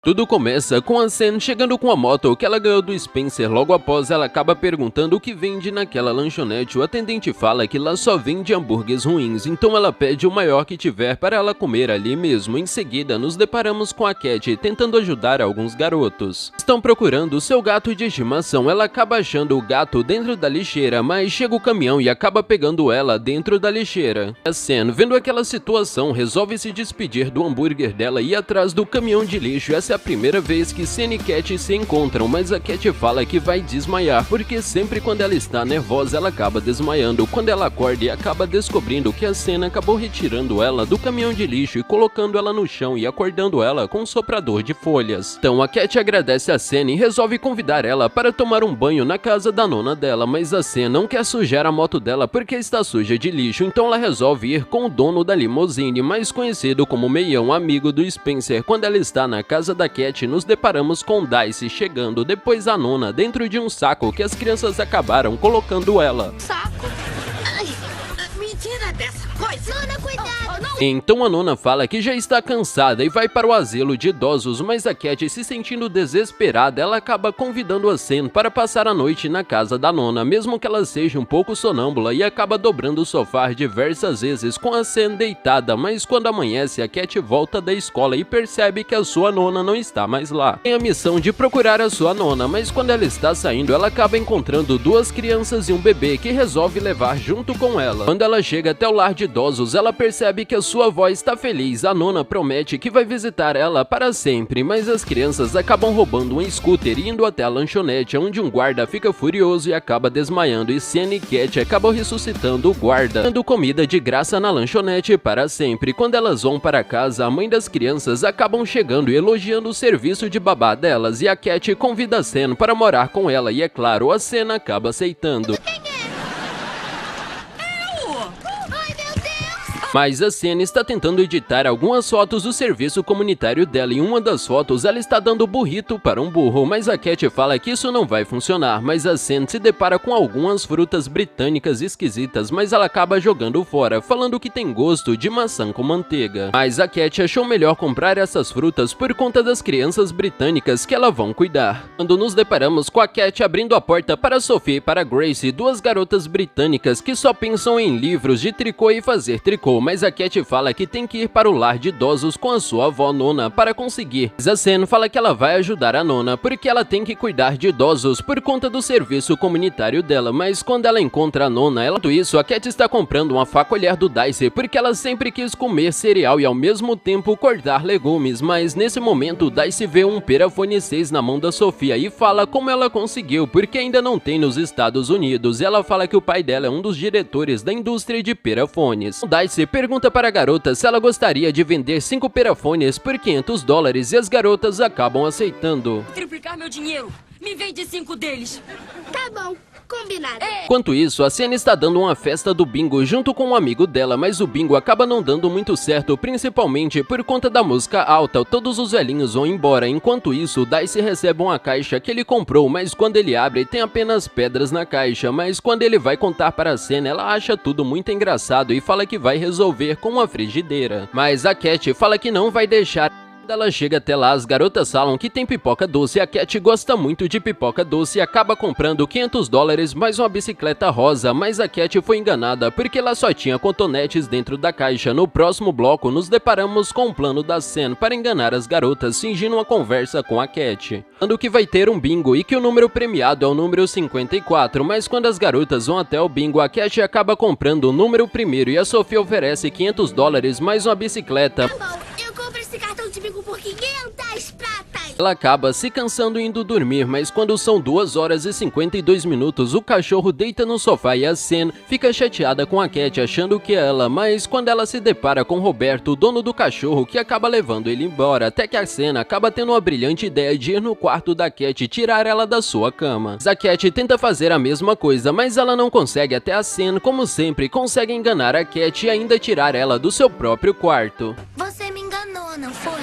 Tudo começa com a Sen chegando com a moto que ela ganhou do Spencer. Logo após, ela acaba perguntando o que vende naquela lanchonete. O atendente fala que lá só vende hambúrgueres ruins, então ela pede o maior que tiver para ela comer ali mesmo. Em seguida, nos deparamos com a Cat tentando ajudar alguns garotos. Estão procurando seu gato de estimação. Ela acaba achando o gato dentro da lixeira, mas chega o caminhão e acaba pegando ela dentro da lixeira. A Sen, vendo aquela situação, resolve se despedir do hambúrguer dela e ir atrás do caminhão de lixo. Essa é a primeira vez que Sen e Cat se encontram, mas a Cat fala que vai desmaiar, porque sempre quando ela está nervosa ela acaba desmaiando. Quando ela acorda e acaba descobrindo que a Sen acabou retirando ela do caminhão de lixo e colocando ela no chão e acordando ela com um soprador de folhas. Então a Cat agradece a Sen e resolve convidar ela para tomar um banho na casa da nona dela, mas a Sen não quer sujar a moto dela porque está suja de lixo, então ela resolve ir com o dono da limousine, mais conhecido como Meião, amigo do Spencer. Quando ela está na casa da Cat, nos deparamos com Dice chegando depois a nona dentro de um saco que as crianças acabaram colocando ela. Saco? Ai, me tira dessa coisa. Nona, cuidado. Então a nona fala que já está cansada e vai para o asilo de idosos, mas a Cat, se sentindo desesperada, ela acaba convidando a Sen para passar a noite na casa da nona, mesmo que ela seja um pouco sonâmbula, e acaba dobrando o sofá diversas vezes com a Sen deitada. Mas quando amanhece, a Cat volta da escola e percebe que a sua nona não está mais lá. Tem a missão de procurar a sua nona, mas quando ela está saindo, ela acaba encontrando duas crianças e um bebê que resolve levar junto com ela. Quando ela chega até o lar de idosos, ela percebe que a sua avó está feliz. A nona promete que vai visitar ela para sempre, mas as crianças acabam roubando um scooter e indo até a lanchonete, onde um guarda fica furioso e acaba desmaiando, e Sen e Cat acabam ressuscitando o guarda, dando comida de graça na lanchonete para sempre. Quando elas vão para casa, a mãe das crianças acabam chegando e elogiando o serviço de babá delas, e a Cat convida a Sen para morar com ela, e é claro, a Sen acaba aceitando. Mas a Sen está tentando editar algumas fotos do serviço comunitário dela. Em uma das fotos, ela está dando burrito para um burro, mas a Cat fala que isso não vai funcionar. Mas a Sen se depara com algumas frutas britânicas esquisitas, mas ela acaba jogando fora, falando que tem gosto de maçã com manteiga. Mas a Cat achou melhor comprar essas frutas por conta das crianças britânicas que ela vão cuidar. Quando nos deparamos com a Cat abrindo a porta para Sophie e para Grace, duas garotas britânicas que só pensam em livros de tricô e fazer tricô, mas a Cat fala que tem que ir para o lar de idosos com a sua avó nona para conseguir. Mas a Sen fala que ela vai ajudar a nona porque ela tem que cuidar de idosos por conta do serviço comunitário dela, mas quando ela encontra a nona, tudo isso, a Cat está comprando uma faca olhar do Dice porque ela sempre quis comer cereal e ao mesmo tempo cortar legumes, mas nesse momento o Dice vê um Perafone 6 na mão da Sofia e fala como ela conseguiu, porque ainda não tem nos Estados Unidos. Ela fala que o pai dela é um dos diretores da indústria de perafones. O Dice pergunta para a garota se ela gostaria de vender 5 perafones por $500 e as garotas acabam aceitando. Triplicar meu dinheiro. Me vende 5 deles. Tá bom, combinado. Enquanto isso, a Sen está dando uma festa do bingo junto com um amigo dela, mas o bingo acaba não dando muito certo, principalmente por conta da música alta. Todos os velhinhos vão embora. Enquanto isso, o Dice recebe uma caixa que ele comprou, mas quando ele abre, tem apenas pedras na caixa. Mas quando ele vai contar para a Sen, ela acha tudo muito engraçado e fala que vai resolver com uma frigideira. Mas a Cat fala que não vai deixar. Quando ela chega até lá, as garotas falam que tem pipoca doce. A Cat gosta muito de pipoca doce e acaba comprando $500 mais uma bicicleta rosa, mas a Cat foi enganada porque ela só tinha cotonetes dentro da caixa. No próximo bloco, nos deparamos com o plano da Sen para enganar as garotas, fingindo uma conversa com a Cat, falando que vai ter um bingo e que o número premiado é o número 54, mas quando as garotas vão até o bingo, a Cat acaba comprando o número primeiro e a Sophie oferece $500 mais uma bicicleta. Tá bom, eu compro esse cartão de bingo por 500 pratas. Ela acaba se cansando e indo dormir, mas quando são 2 horas e 52 minutos, o cachorro deita no sofá e a Sen fica chateada com a Cat, achando que é ela, mas quando ela se depara com Roberto, o dono do cachorro, que acaba levando ele embora, até que a Sen acaba tendo uma brilhante ideia de ir no quarto da Cat e tirar ela da sua cama. A Cat tenta fazer a mesma coisa, mas ela não consegue, até a Sen, como sempre, consegue enganar a Cat e ainda tirar ela do seu próprio quarto. Você me enganou, não foi?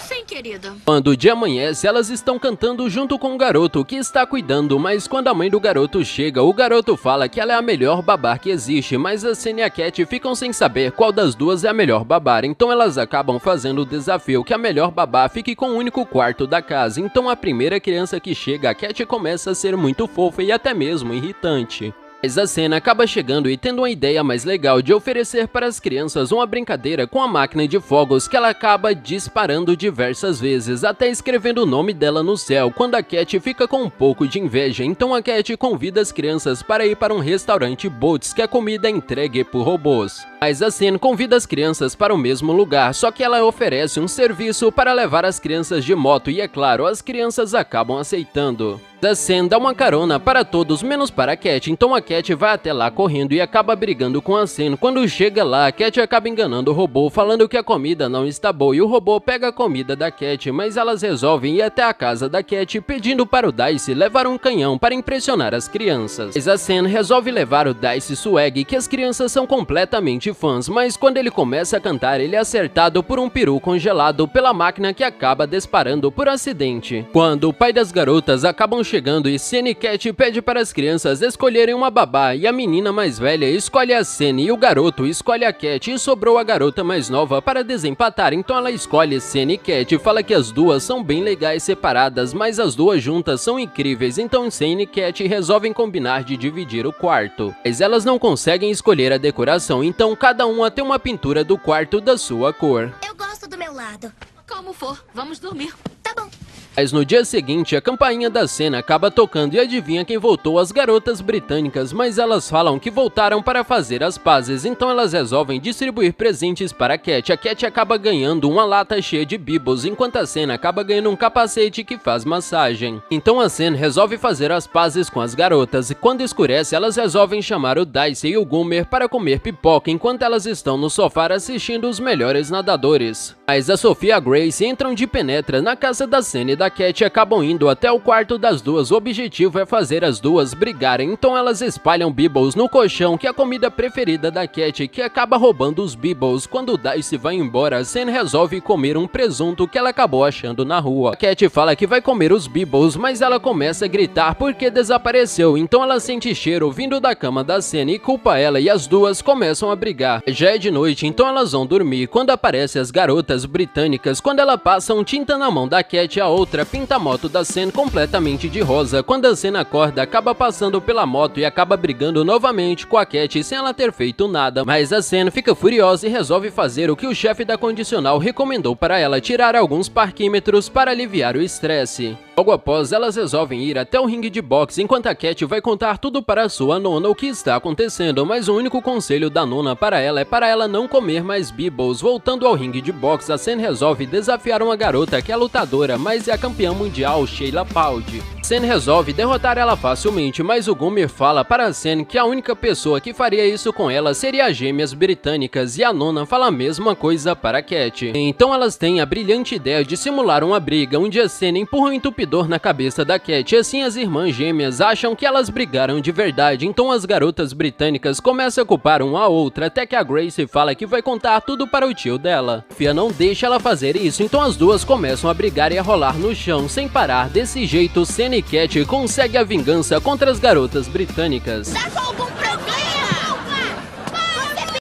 Sem querer. querido. Quando o dia amanhece, elas estão cantando junto com o garoto que está cuidando, mas quando a mãe do garoto chega, o garoto fala que ela é a melhor babá que existe, mas a Senna e a Cat ficam sem saber qual das duas é a melhor babá, então elas acabam fazendo o desafio que a melhor babá fique com o único quarto da casa. Então a primeira criança que chega, a Cat começa a ser muito fofa e até mesmo irritante. Mas a Senna acaba chegando e tendo uma ideia mais legal de oferecer para as crianças uma brincadeira com a máquina de fogos que ela acaba disparando diversas vezes, até escrevendo o nome dela no céu, quando a Cat fica com um pouco de inveja. Então a Cat convida as crianças para ir para um restaurante Bots, que a comida é entregue por robôs. Mas a Senna convida as crianças para o mesmo lugar, só que ela oferece um serviço para levar as crianças de moto e, é claro, as crianças acabam aceitando. A Senna dá uma carona para todos, menos para a Cat, então a Cat vai até lá correndo e acaba brigando com a Senna. Quando chega lá, a Cat acaba enganando o robô, falando que a comida não está boa, e o robô pega a comida da Cat, mas elas resolvem ir até a casa da Cat, pedindo para o Dice levar um canhão para impressionar as crianças. Mas a Senna resolve levar o Dice Swag, que as crianças são completamente fãs, mas quando ele começa a cantar, ele é acertado por um peru congelado pela máquina que acaba disparando por acidente. Quando o pai das garotas acabam chegando e Senna e Cat pede para as crianças escolherem uma babá, e a menina mais velha escolhe a Senna e o garoto escolhe a Cat, e sobrou a garota mais nova para desempatar, então ela escolhe Senna e Cat e fala que as duas são bem legais separadas, mas as duas juntas são incríveis, então Senna e Cat resolvem combinar de dividir o quarto. Mas elas não conseguem escolher a decoração, então cada uma tem uma pintura do quarto da sua cor. Eu gosto do meu lado. Como for, vamos dormir. Tá bom. Mas no dia seguinte, a campainha da Senna acaba tocando e adivinha quem voltou? As garotas britânicas, mas elas falam que voltaram para fazer as pazes, então elas resolvem distribuir presentes para a Cat. A Cat acaba ganhando uma lata cheia de bibos, enquanto a Senna acaba ganhando um capacete que faz massagem. Então a Senna resolve fazer as pazes com as garotas, e quando escurece, elas resolvem chamar o Dice e o Goomer para comer pipoca, enquanto elas estão no sofá assistindo os melhores nadadores. Mas a Sophie e a Grace entram de penetra na casa da Senna e da Cat acabam indo até o quarto das duas. O objetivo é fazer as duas brigarem, então elas espalham bibbles no colchão, que é a comida preferida da Cat, que acaba roubando os bibbles. Quando o Dice vai embora, a Senna resolve comer um presunto que ela acabou achando na rua. A Cat fala que vai comer os bibbles, mas ela começa a gritar porque desapareceu, então ela sente cheiro vindo da cama da Senna e culpa ela, e as duas começam a brigar. Já é de noite, então elas vão dormir, quando aparecem as garotas britânicas. Quando ela passa um tinta na mão da Cat, a outra pinta a moto da Senna completamente de rosa. Quando a Senna acorda, acaba passando pela moto e acaba brigando novamente com a Cat sem ela ter feito nada. Mas a Senna fica furiosa e resolve fazer o que o chefe da condicional recomendou para ela, tirar alguns parquímetros para aliviar o estresse. Logo após, elas resolvem ir até o ringue de boxe, enquanto a Cat vai contar tudo para sua nona o que está acontecendo, mas o único conselho da nona para ela é para ela não comer mais bibbles. Voltando ao ringue de boxe, a Senna resolve desafiar uma garota que é lutadora, mas é a campeã mundial, Sheila Paud. Senna resolve derrotar ela facilmente, mas o Goomer fala para a Senna que a única pessoa que faria isso com ela seria as gêmeas britânicas, e a nona fala a mesma coisa para a Cat. Então elas têm a brilhante ideia de simular uma briga, onde a Senna empurra um entupidor na cabeça da Cat, e assim as irmãs gêmeas acham que elas brigaram de verdade, então as garotas britânicas começam a culpar uma a outra, até que a Grace fala que vai contar tudo para o tio dela. Fia não deixa ela fazer isso, então as duas começam a brigar e a rolar no chão sem parar. Desse jeito, Senna e Cat consegue a vingança contra as garotas britânicas. Tá com algum problema?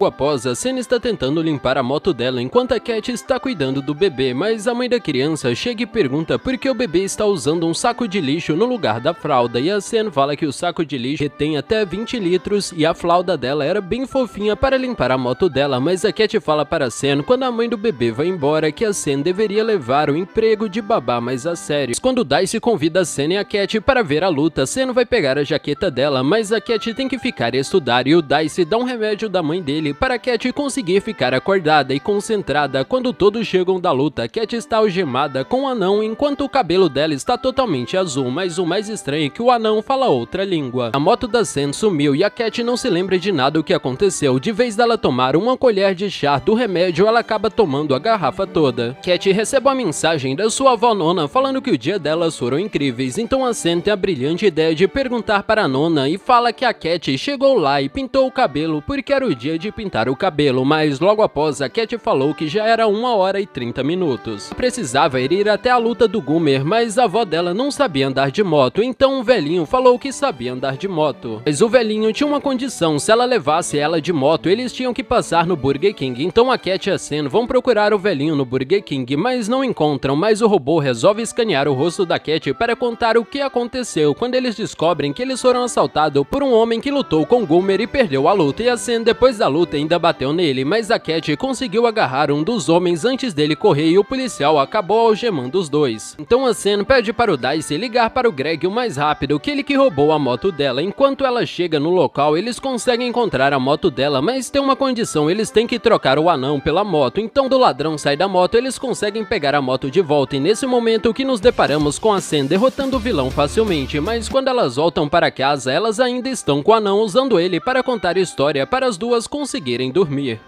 Logo após, a Senna está tentando limpar a moto dela enquanto a Cat está cuidando do bebê, mas a mãe da criança chega e pergunta por que o bebê está usando um saco de lixo no lugar da fralda, e a Senna fala que o saco de lixo retém até 20 litros e a fralda dela era bem fofinha para limpar a moto dela, mas a Cat fala para a Senna quando a mãe do bebê vai embora que a Senna deveria levar o emprego de babá mais a sério. Quando o Dice convida a Senna e a Cat para ver a luta, a Senna vai pegar a jaqueta dela, mas a Cat tem que ficar e estudar, e o Dice dá um remédio da mãe dele para a Cat conseguir ficar acordada e concentrada. Quando todos chegam da luta, a Cat está algemada com o anão, enquanto o cabelo dela está totalmente azul, mas o mais estranho é que o anão fala outra língua. A moto da Senna sumiu e a Cat não se lembra de nada o que aconteceu. De vez dela tomar uma colher de chá do remédio, ela acaba tomando a garrafa toda. Cat recebe uma mensagem da sua avó nona falando que o dia delas foram incríveis, então a Senna tem a brilhante ideia de perguntar para a nona e fala que a Cat chegou lá e pintou o cabelo porque era o dia de pintar o cabelo, mas logo após a Cat falou que já era 1h30. Precisava ir até a luta do Goomer, mas a avó dela não sabia andar de moto, então o velhinho falou que sabia andar de moto. Mas o velhinho tinha uma condição: se ela levasse ela de moto, eles tinham que passar no Burger King. Então a Cat e a Sen vão procurar o velhinho no Burger King, mas não encontram, mas o robô resolve escanear o rosto da Cat para contar o que aconteceu quando eles descobrem que eles foram assaltados por um homem que lutou com Goomer e perdeu a luta, e a Sen depois da luta ainda bateu nele, mas a Cat conseguiu agarrar um dos homens antes dele correr e o policial acabou algemando os dois. Então a Sen pede para o Dice ligar para o Greg o mais rápido, que ele que roubou a moto dela. Enquanto ela chega no local, eles conseguem encontrar a moto dela, mas tem uma condição: eles têm que trocar o anão pela moto. Então do ladrão sai da moto, eles conseguem pegar a moto de volta, e nesse momento que nos deparamos com a Sen derrotando o vilão facilmente, mas quando elas voltam para casa, elas ainda estão com o anão, usando ele para contar história para as duas conseguirem dormir.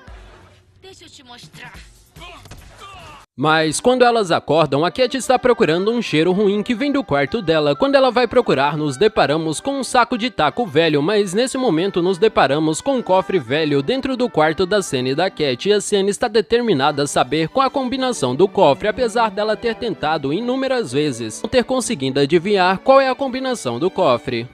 Deixa eu te mostrar. Mas quando elas acordam, a Cat está procurando um cheiro ruim que vem do quarto dela. Quando ela vai procurar, nos deparamos com um saco de taco velho, mas nesse momento nos deparamos com um cofre velho dentro do quarto da Sen e da Cat, e a Sen está determinada a saber qual a combinação do cofre, apesar dela ter tentado inúmeras vezes não ter conseguido adivinhar qual é a combinação do cofre.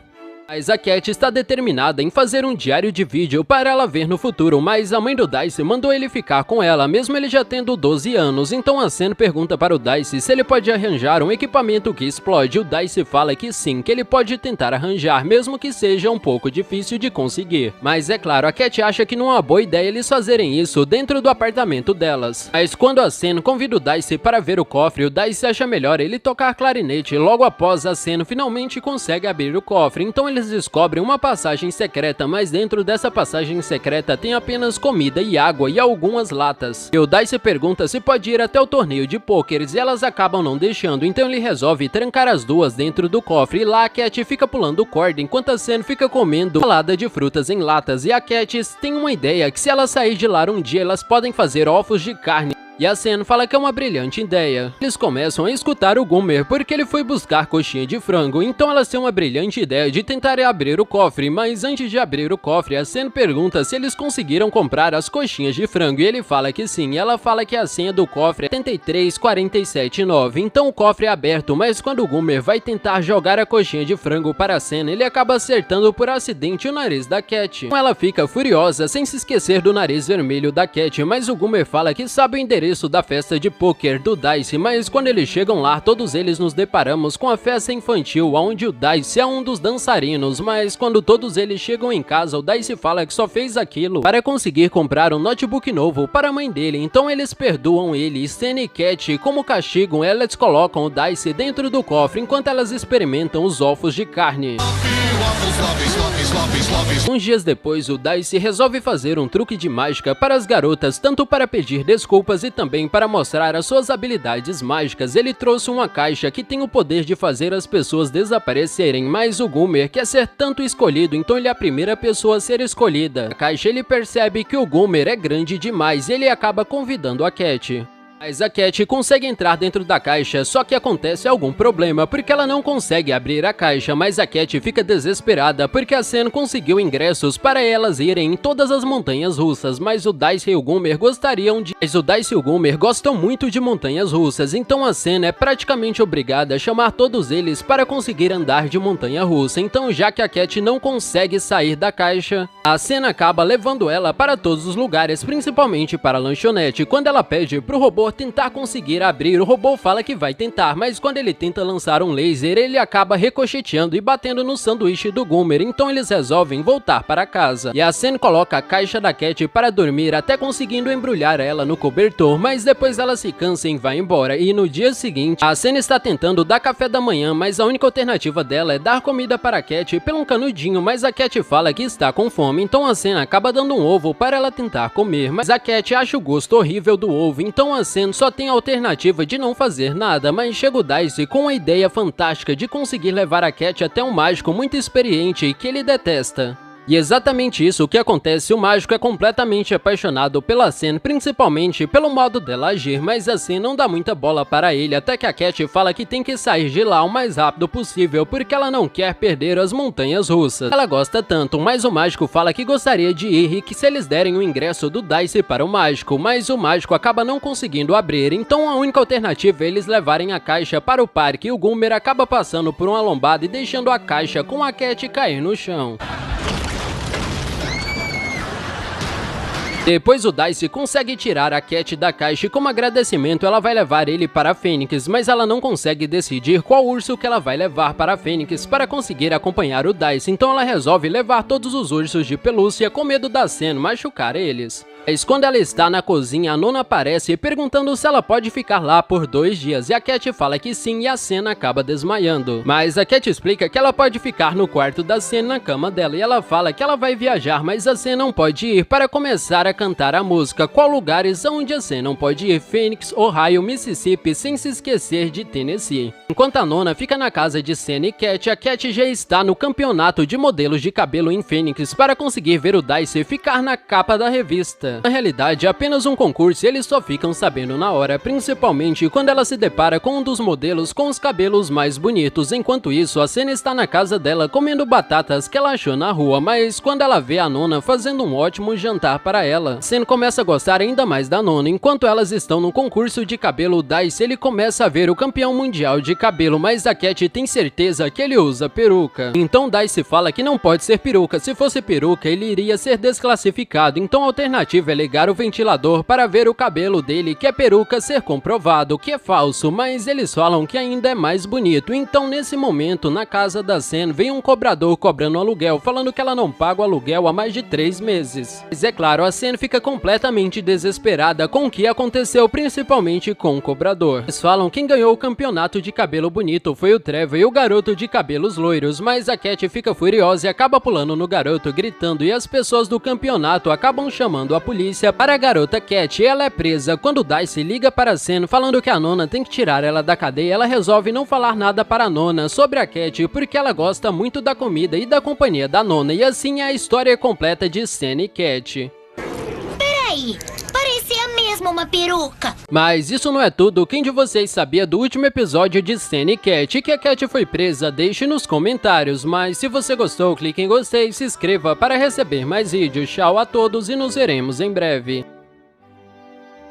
Mas a Cat está determinada em fazer um diário de vídeo para ela ver no futuro, mas a mãe do Dice mandou ele ficar com ela, mesmo ele já tendo 12 anos. Então a Sen pergunta para o Dice se ele pode arranjar um equipamento que explode. O Dice fala que sim, que ele pode tentar arranjar, mesmo que seja um pouco difícil de conseguir. Mas é claro, a Cat acha que não é uma boa ideia eles fazerem isso dentro do apartamento delas. Mas quando a Sen convida o Dice para ver o cofre, o Dice acha melhor ele tocar clarinete. Logo após, a Sen finalmente consegue abrir o cofre, então eles descobrem uma passagem secreta, mas dentro dessa passagem secreta tem apenas comida e água e algumas latas. E o Dice pergunta se pode ir até o torneio de pôqueres e elas acabam não deixando, então ele resolve trancar as duas dentro do cofre, e lá a Cat fica pulando corda enquanto a Sen fica comendo salada de frutas em latas, e a Cat tem uma ideia que se ela sair de lá um dia elas podem fazer ovos de carne. E a Sen fala que é uma brilhante ideia. Eles começam a escutar o Goomer porque ele foi buscar coxinha de frango, então elas têm uma brilhante ideia de tentar abrir o cofre, mas antes de abrir o cofre, a Sen pergunta se eles conseguiram comprar as coxinhas de frango, e ele fala que sim, e ela fala que a senha do cofre é 73479, então o cofre é aberto, mas quando o Goomer vai tentar jogar a coxinha de frango para a Sen, ele acaba acertando por acidente o nariz da Cat. Então ela fica furiosa, sem se esquecer do nariz vermelho da Cat, mas o Goomer fala que sabe o endereço da festa de pôquer do Dice, mas quando eles chegam lá, todos eles nos deparamos com a festa infantil, onde o Dice é um dos dançarinos, mas quando todos eles chegam em casa, o Dice fala que só fez aquilo para conseguir comprar um notebook novo para a mãe dele, então eles perdoam ele, e Sen e Cat, como castigo, elas colocam o Dice dentro do cofre enquanto elas experimentam os ovos de carne. Uns dias depois, o Dice resolve fazer um truque de mágica para as garotas, tanto para pedir desculpas e também para mostrar as suas habilidades mágicas. Ele trouxe uma caixa que tem o poder de fazer as pessoas desaparecerem, mas o Goomer quer ser tanto escolhido, então ele é a primeira pessoa a ser escolhida. Na caixa ele percebe que o Goomer é grande demais e ele acaba convidando a Cat. Mas a Cat consegue entrar dentro da caixa, só que acontece algum problema, porque ela não consegue abrir a caixa, mas a Cat fica desesperada, porque a Sen conseguiu ingressos para elas irem em todas as montanhas russas, mas o Dice e o Goomer gostam muito de montanhas russas, então a Sen é praticamente obrigada a chamar todos eles para conseguir andar de montanha russa, então já que a Cat não consegue sair da caixa, a Sen acaba levando ela para todos os lugares, principalmente para a lanchonete. Quando ela pede pro robô tentar conseguir abrir, o robô fala que vai tentar, mas quando ele tenta lançar um laser, ele acaba ricocheteando e batendo no sanduíche do Goomer, então eles resolvem voltar para casa. E a Sen coloca a caixa da Cat para dormir, até conseguindo embrulhar ela no cobertor, mas depois ela se cansa e vai embora, e no dia seguinte, a Sen está tentando dar café da manhã, mas a única alternativa dela é dar comida para a Cat pelo um canudinho, mas a Cat fala que está com fome, então a Sen acaba dando um ovo para ela tentar comer, mas a Cat acha o gosto horrível do ovo, então a Sen só tem a alternativa de não fazer nada, mas chega o Dice com a ideia fantástica de conseguir levar a Cat até um mágico muito experiente e que ele detesta. E exatamente isso que acontece, o mágico é completamente apaixonado pela Sen, principalmente pelo modo dela agir, mas a Sen não dá muita bola para ele, até que a Cat fala que tem que sair de lá o mais rápido possível, porque ela não quer perder as montanhas russas. Ela gosta tanto, mas o mágico fala que gostaria de ir e que se eles derem o ingresso do Dicey para o mágico, mas o mágico acaba não conseguindo abrir, então a única alternativa é eles levarem a caixa para o parque e o Goomer acaba passando por uma lombada e deixando a caixa com a Cat cair no chão. Depois o Dicey consegue tirar a Cat da caixa e como agradecimento ela vai levar ele para a Fênix, mas ela não consegue decidir qual urso que ela vai levar para a Fênix para conseguir acompanhar o Dicey, então ela resolve levar todos os ursos de pelúcia com medo da Sen machucar eles. Mas quando ela está na cozinha, a Nona aparece perguntando se ela pode ficar lá por 2 dias e a Cat fala que sim e a Sen acaba desmaiando. Mas a Cat explica que ela pode ficar no quarto da Sen na cama dela e ela fala que ela vai viajar, mas a Sen não pode ir para começar a cantar a música. Qual lugares onde a Sen não pode ir? Phoenix, Ohio, Mississippi, sem se esquecer de Tennessee. Enquanto a Nona fica na casa de Sen e Cat, a Cat já está no campeonato de modelos de cabelo em Phoenix para conseguir ver o Dicey ficar na capa da revista. Na realidade é apenas um concurso e eles só ficam sabendo na hora, principalmente quando ela se depara com um dos modelos com os cabelos mais bonitos. Enquanto isso, a Sen está na casa dela comendo batatas que ela achou na rua, mas quando ela vê a Nona fazendo um ótimo jantar para ela, Sen começa a gostar ainda mais da Nona. Enquanto elas estão no concurso de cabelo, o Dicey ele começa a ver o campeão mundial de cabelo, mas a Cat tem certeza que ele usa peruca. Então o Dicey fala que não pode ser peruca, se fosse peruca ele iria ser desclassificado, então a alternativa é ligar o ventilador para ver o cabelo dele, que é peruca, ser comprovado que é falso, mas eles falam que ainda é mais bonito. Então nesse momento, na casa da Sen, vem um cobrador cobrando aluguel, falando que ela não paga o aluguel há mais de 3 meses. Mas é claro, a Sen fica completamente desesperada com o que aconteceu, principalmente com o cobrador. Eles falam que quem ganhou o campeonato de cabelo bonito foi o Trevor e o garoto de cabelos loiros, mas a Cat fica furiosa e acaba pulando no garoto, gritando, e as pessoas do campeonato acabam chamando a polícia para a garota Cat e ela é presa. Quando Dicey liga para a Sen falando que a Nona tem que tirar ela da cadeia, ela resolve não falar nada para a Nona sobre a Cat porque ela gosta muito da comida e da companhia da Nona, e assim é a história completa de Sen e Cat. Peraí, parecia mesmo uma peruca. Mas isso não é tudo. Quem de vocês sabia do último episódio de Sen e Cat? Que a Cat foi presa? Deixe nos comentários. Mas se você gostou, clique em gostei e se inscreva para receber mais vídeos. Tchau a todos e nos veremos em breve.